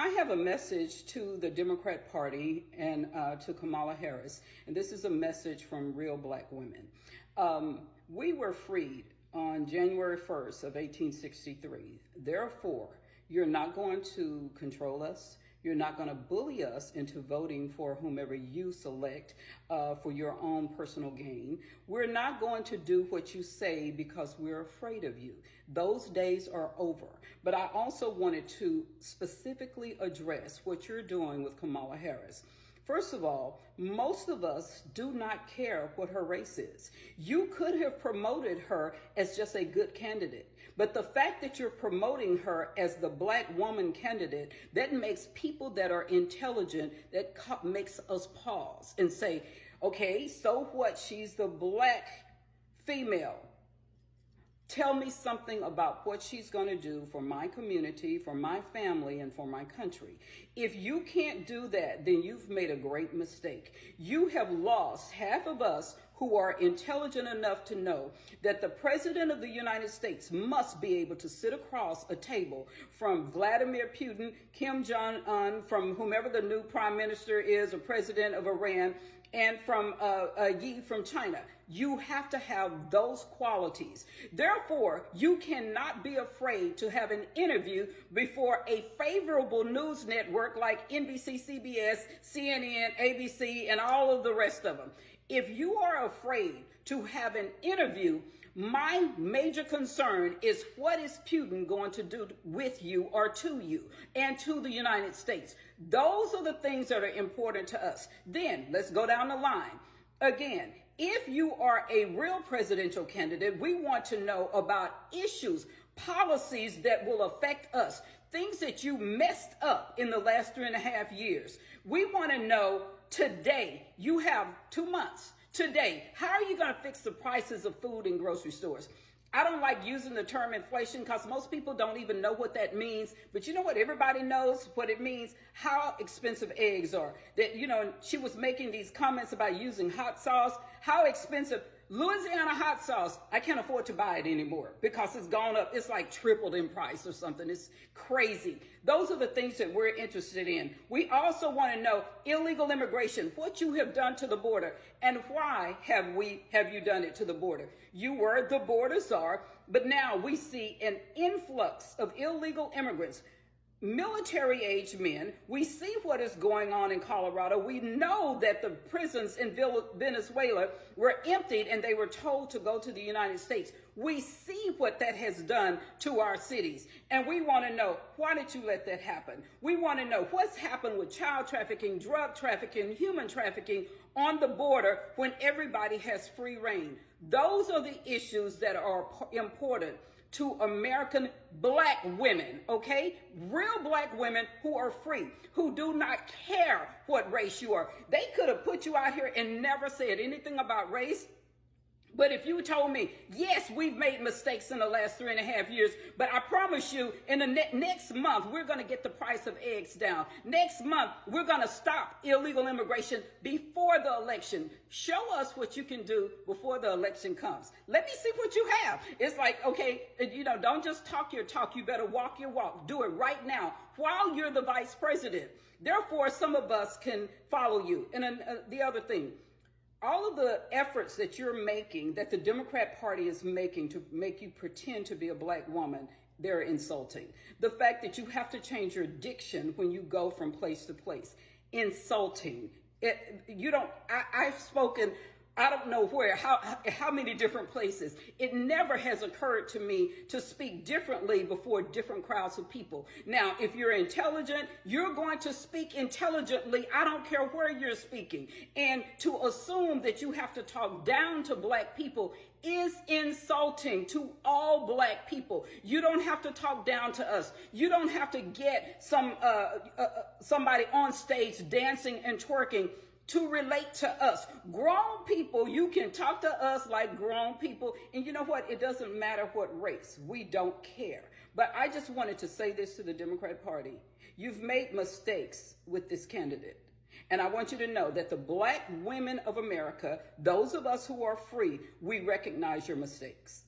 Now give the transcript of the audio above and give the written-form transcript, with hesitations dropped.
I have a message to the Democrat Party and to Kamala Harris, and this is a message from real black women. We were freed on January 1st of 1863. Therefore, you're not going to control us. You're not going to bully us into voting for whomever you select for your own personal gain. We're not going to do what you say because we're afraid of you. Those days are over. But I also wanted to specifically address what you're doing with Kamala Harris. First of all, most of us do not care what her race is. You could have promoted her as just a good candidate. But the fact that you're promoting her as the black woman candidate, that makes people that are intelligent, that makes us pause and say, okay, so what? She's the black female. Tell me something about what she's going to do for my community, for my family, and for my country. If you can't do that, then you've made a great mistake. You have lost half of us who are intelligent enough to know that the President of the United States must be able to sit across a table from Vladimir Putin, Kim Jong-un, from whomever the new Prime Minister is, or President of Iran, and from Yi from China. You have to have those qualities. Therefore, you cannot be afraid to have an interview before a favorable news network like NBC, CBS, CNN, ABC, and all of the rest of them. If you are afraid to have an interview, my major concern is what is Putin going to do with you or to you and to the United States? Those are the things that are important to us. Then let's go down the line. Again, if you are a real presidential candidate, we want to know about issues, policies that will affect us, things that you messed up in the last 3.5 years. We want to know today. You have 2 months. Today, how are you going to fix the prices of food in grocery stores? I don't like using the term inflation because most people don't even know what that means. But you know what? Everybody knows what it means, how expensive eggs are. That, she was making these comments about using hot sauce. How expensive. Louisiana hot sauce, I can't afford to buy it anymore because it's gone up. It's like tripled in price or something. It's crazy. Those are the things that we're interested in. We also want to know illegal immigration, what you have done to the border, and why have you done it to the border. You were the border czar, but now we see an influx of illegal immigrants. Military-age men. We see what is going on in Colorado. We know that the prisons in Venezuela were emptied and they were told to go to the United States. We see what that has done to our cities. And we want to know, why did you let that happen? We want to know what's happened with child trafficking, drug trafficking, human trafficking on the border when everybody has free reign. Those are the issues that are important to American black women, okay? Real black women who are free, who do not care what race you are. They could have put you out here and never said anything about race. But if you told me, yes, we've made mistakes in the last 3.5 years, but I promise you in the next month, we're going to get the price of eggs down. Next month, we're going to stop illegal immigration before the election. Show us what you can do before the election comes. Let me see what you have. It's like, okay, don't just talk your talk. You better walk your walk. Do it right now while you're the vice president. Therefore, some of us can follow you. And the other thing, all of the efforts that you're making, that the Democrat Party is making to make you pretend to be a black woman, they're insulting. The fact that you have to change your diction when you go from place to place, insulting. I've spoken, I don't know where, how many different places. It never has occurred to me to speak differently before different crowds of people. Now, if you're intelligent, you're going to speak intelligently. I don't care where you're speaking. And to assume that you have to talk down to black people is insulting to all black people. You don't have to talk down to us. You don't have to get somebody on stage dancing and twerking to relate to us. Grown people, you can talk to us like grown people. And you know what? It doesn't matter what race. We don't care. But I just wanted to say this to the Democrat Party. You've made mistakes with this candidate. And I want you to know that the black women of America, those of us who are free, we recognize your mistakes.